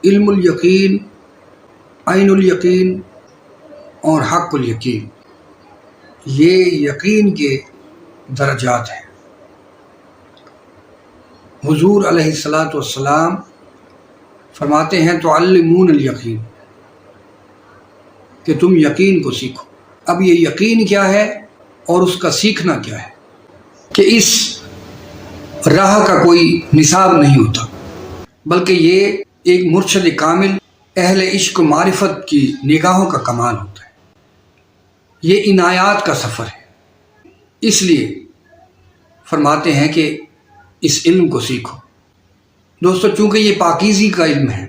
علم الیقین، عین الیقین اور حق الیقین، یہ یقین کے درجات ہیں۔ حضور علیہ الصلاۃ والسلام فرماتے ہیں تعلمون الیقین، کہ تم یقین کو سیکھو۔ اب یہ یقین کیا ہے اور اس کا سیکھنا کیا ہے، کہ اس راہ کا کوئی نصاب نہیں ہوتا، بلکہ یہ ایک مرشد کامل اہل عشق و معرفت کی نگاہوں کا کمال ہوتا ہے۔ یہ عنایات کا سفر ہے، اس لیے فرماتے ہیں کہ اس علم کو سیکھو۔ دوستو، چونکہ یہ پاکیزگی کا علم ہے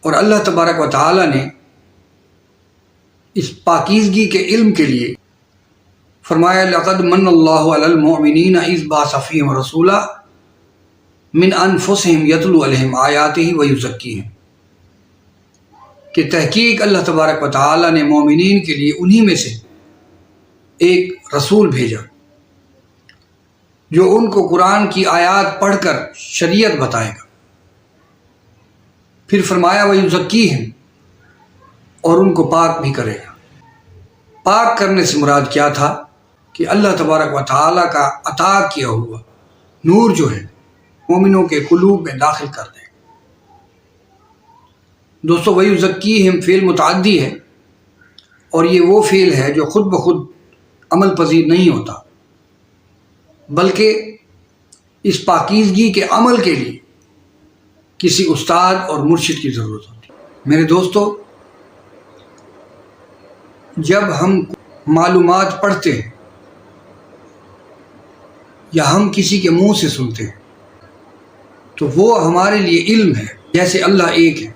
اور اللہ تبارک و تعالی نے اس پاکیزگی کے علم کے لیے فرمایا لقد من اللہ علی المؤمنین اذ بعث فیہم رسولا من انفسہم یتلو علیہم آیاتہ ویزکیہم، کہ تحقیق اللہ تبارک و تعالی نے مومنین کے لیے انہی میں سے ایک رسول بھیجا جو ان کو قرآن کی آیات پڑھ کر شریعت بتائے گا۔ پھر فرمایا وَيُزَكِّيهِمْ، اور ان کو پاک بھی کرے گا۔ پاک کرنے سے مراد کیا تھا کہ اللہ تبارک و تعالیٰ کا عطا کیا ہوا نور جو ہے مومنوں کے قلوب میں داخل کر دے۔ دوستو، وَيُزَكِّيهِمْ فعل متعدی ہے، اور یہ وہ فعل ہے جو خود بخود عمل پذیر نہیں ہوتا، بلکہ اس پاکیزگی کے عمل کے لیے کسی استاد اور مرشد کی ضرورت ہوتی ہے۔ میرے دوستو، جب ہم معلومات پڑھتے ہیں یا ہم کسی کے منہ سے سنتے ہیں تو وہ ہمارے لیے علم ہے، جیسے اللہ ایک ہے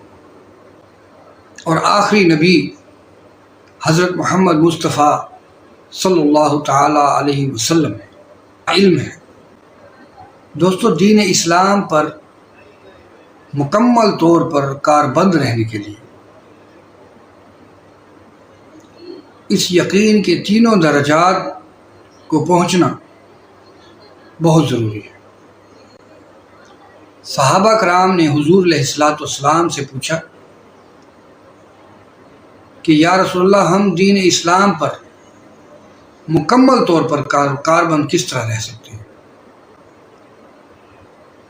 اور آخری نبی حضرت محمد مصطفیٰ صلی اللہ تعالیٰ علیہ وسلم ہے، علم ہے۔ دوستو، دین اسلام پر مکمل طور پر کاربند رہنے کے لیے اس یقین کے تینوں درجات کو پہنچنا بہت ضروری ہے۔ صحابہ کرام نے حضور علیہ الصلاۃ والسلام سے پوچھا کہ یا رسول اللہ، ہم دین اسلام پر مکمل طور پر کاربند کس طرح رہ سکتے ہیں؟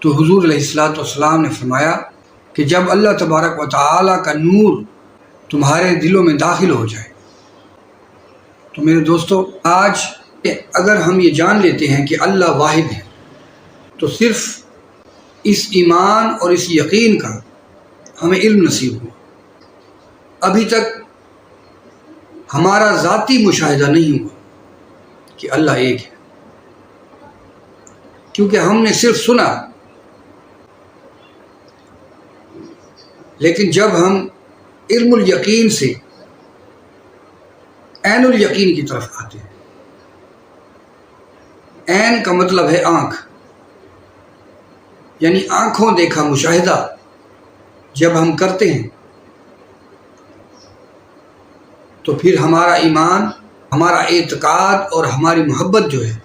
تو حضور علیہ الصلاۃ والسلام نے فرمایا کہ جب اللہ تبارک و تعالیٰ کا نور تمہارے دلوں میں داخل ہو جائے۔ تو میرے دوستو، آج اگر ہم یہ جان لیتے ہیں کہ اللہ واحد ہے تو صرف اس ایمان اور اس یقین کا ہمیں علم نصیب ہوا۔ ابھی تک ہمارا ذاتی مشاہدہ نہیں ہوا کہ اللہ ایک ہے، کیونکہ ہم نے صرف سنا، لیکن جب ہم علم الیقین سے عین الیقین کی طرف آتے ہیں، عین کا مطلب ہے آنکھ، یعنی آنکھوں دیکھا مشاہدہ جب ہم کرتے ہیں تو پھر ہمارا ایمان، ہمارا اعتقاد اور ہماری محبت جو ہے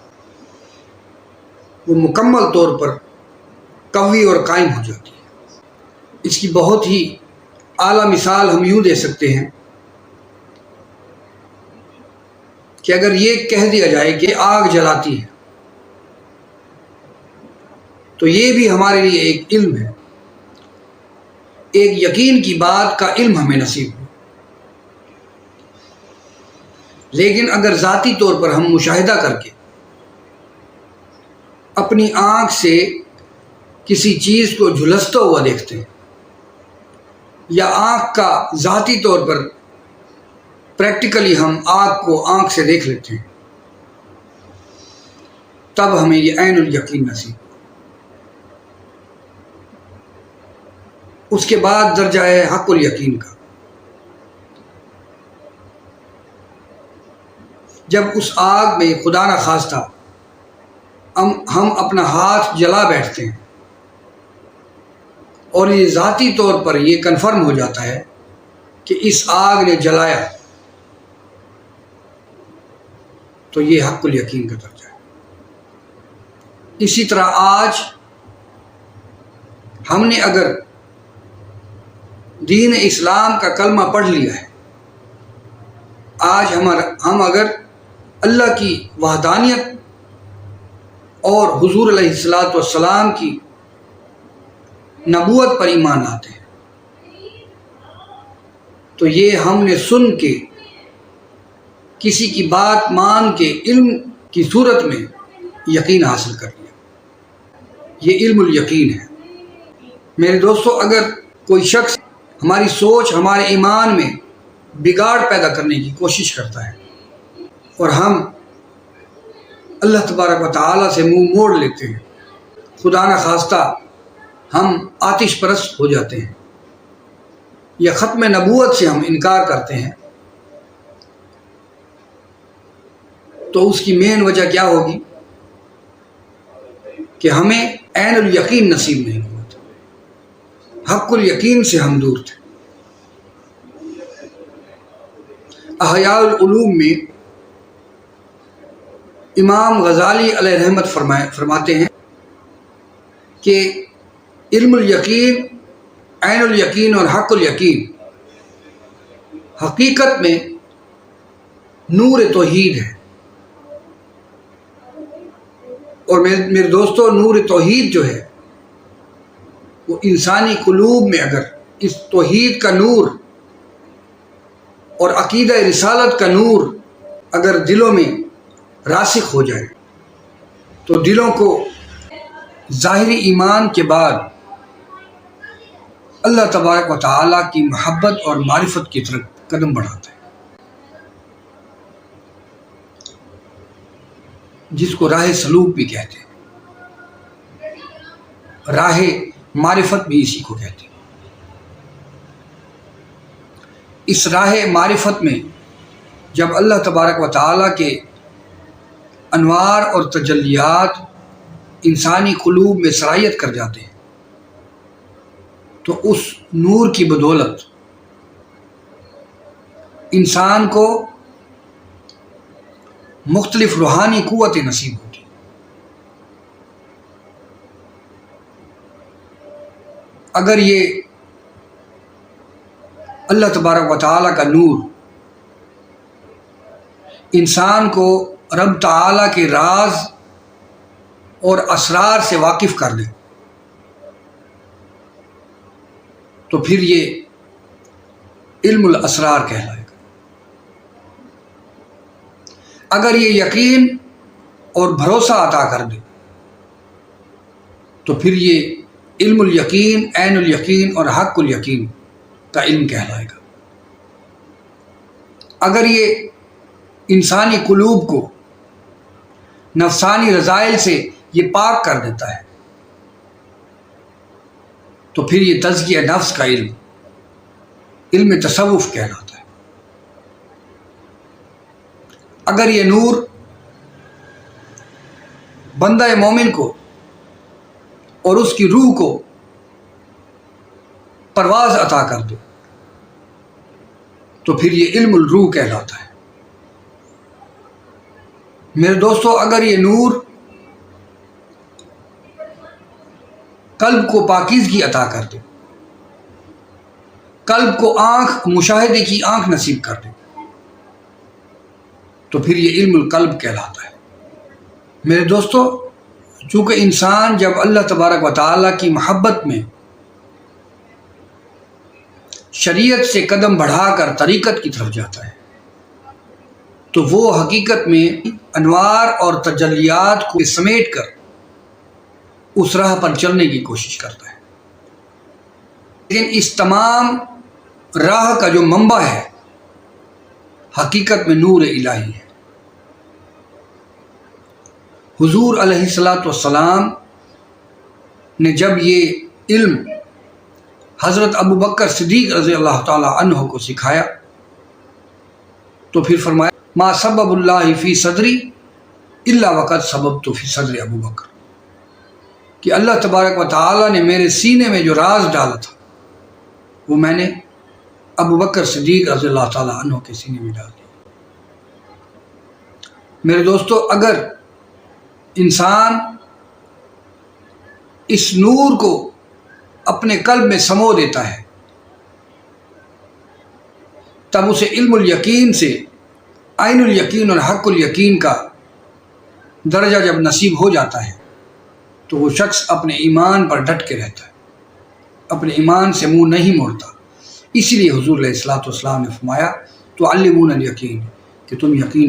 وہ مکمل طور پر قوی اور قائم ہو جاتی ہے۔ اس کی بہت ہی اعلیٰ مثال ہم یوں دے سکتے ہیں کہ اگر یہ کہہ دیا جائے کہ آگ جلاتی ہے تو یہ بھی ہمارے لیے ایک علم ہے، ایک یقین کی بات کا علم ہمیں نصیب ہو۔ لیکن اگر ذاتی طور پر ہم مشاہدہ کر کے اپنی آنکھ سے کسی چیز کو جھلستا ہوا دیکھتے ہیں یا آنکھ کا ذاتی طور پر پریکٹیکلی ہم آنکھ کو آنکھ سے دیکھ لیتے ہیں، تب ہمیں یہ عین الیقین نصیب۔ اس کے بعد درجہ ہے حق الیقین کا۔ جب اس آگ میں خدا نہ خواستہ ہم اپنا ہاتھ جلا بیٹھتے ہیں اور یہ ذاتی طور پر یہ کنفرم ہو جاتا ہے کہ اس آگ نے جلایا، تو یہ حق الیقین کا درجہ ہے۔ اسی طرح آج ہم نے اگر دین اسلام کا کلمہ پڑھ لیا ہے، آج ہم اگر اللہ کی وحدانیت اور حضور علیہ الصلاۃ والسلام کی نبوت پر ایمان لاتے ہیں، تو یہ ہم نے سن کے کسی کی بات مان کے علم کی صورت میں یقین حاصل کر لیا، یہ علم الیقین ہے۔ میرے دوستو، اگر کوئی شخص ہماری سوچ، ہمارے ایمان میں بگاڑ پیدا کرنے کی کوشش کرتا ہے اور ہم اللہ تبارک و تعالیٰ سے منہ موڑ لیتے ہیں، خدا نخواستہ ہم آتش پرست ہو جاتے ہیں یا ختم نبوت سے ہم انکار کرتے ہیں، تو اس کی مین وجہ کیا ہوگی کہ ہمیں عین الیقین نصیب نہیں ہوا تھا، حق الیقین سے ہم دور تھے۔ احیاء العلوم میں امام غزالی علیہ رحمت فرماتے ہیں کہ علم الیقین، عین الیقین اور حق الیقین حقیقت میں نور توحید ہے، اور میرے دوستو، نور توحید جو ہے وہ انسانی قلوب میں اگر اس توحید کا نور اور عقیدہ رسالت کا نور اگر دلوں میں راسخ ہو جائے تو دلوں کو ظاہری ایمان کے بعد اللہ تبارک و تعالیٰ کی محبت اور معرفت کی طرف قدم بڑھاتا ہے، جس کو راہ سلوک بھی کہتے ہیں، راہ معرفت بھی اسی کو کہتے ہیں۔ اس راہ معرفت میں جب اللہ تبارک و تعالیٰ کے انوار اور تجلیات انسانی قلوب میں سرایت کر جاتے ہیں تو اس نور کی بدولت انسان کو مختلف روحانی قوتیں نصیب ہوتی ہیں۔ اگر یہ اللہ تبارک و تعالیٰ کا نور انسان کو رب تعالیٰ کے راز اور اسرار سے واقف کر دے تو پھر یہ علم الاسرار کہلائے گا۔ اگر یہ یقین اور بھروسہ عطا کر دے تو پھر یہ علم الیقین، عین الیقین اور حق الیقین کا علم کہلائے گا۔ اگر یہ انسانی قلوب کو نفسانی رذائل سے یہ پاک کر دیتا ہے تو پھر یہ تزکیہ نفس کا علم، علم تصوف کہلاتا ہے۔ اگر یہ نور بندہ مومن کو اور اس کی روح کو پرواز عطا کر دے تو پھر یہ علم الروح کہلاتا ہے۔ میرے دوستو، اگر یہ نور قلب کو پاکیزگی عطا کر دے، قلب کو آنکھ، مشاہدے کی آنکھ نصیب کر دے تو پھر یہ علم القلب کہلاتا ہے۔ میرے دوستو، چونکہ انسان جب اللہ تبارک و تعالیٰ کی محبت میں شریعت سے قدم بڑھا کر طریقت کی طرف جاتا ہے تو وہ حقیقت میں انوار اور تجلیات کو سمیٹ کر اس راہ پر چلنے کی کوشش کرتا ہے، لیکن اس تمام راہ کا جو منبع ہے حقیقت میں نور الہی ہے۔ حضور علیہ الصلاۃ والسلام نے جب یہ علم حضرت ابو بکر صدیق رضی اللہ تعالی عنہ کو سکھایا تو پھر فرمایا ما سبب اللہ فی صدری الا وقد سببت فی صدر ابو بکر، کہ اللہ تبارک و تعالیٰ نے میرے سینے میں جو راز ڈالا تھا وہ میں نے ابو بکر صدیق رضی اللہ تعالیٰ عنہ کے سینے میں ڈال دیا۔ میرے دوستو، اگر انسان اس نور کو اپنے قلب میں سمو دیتا ہے، تب اسے علم الیقین سے عین الیقین اور حق الیقین کا درجہ جب نصیب ہو جاتا ہے تو وہ شخص اپنے ایمان پر ڈٹ کے رہتا ہے، اپنے ایمان سے منہ نہیں موڑتا۔ اسی لیے حضور علیہ الصلوۃ والسلام نے فرمایا تعلمون الیقین کہ تم یقین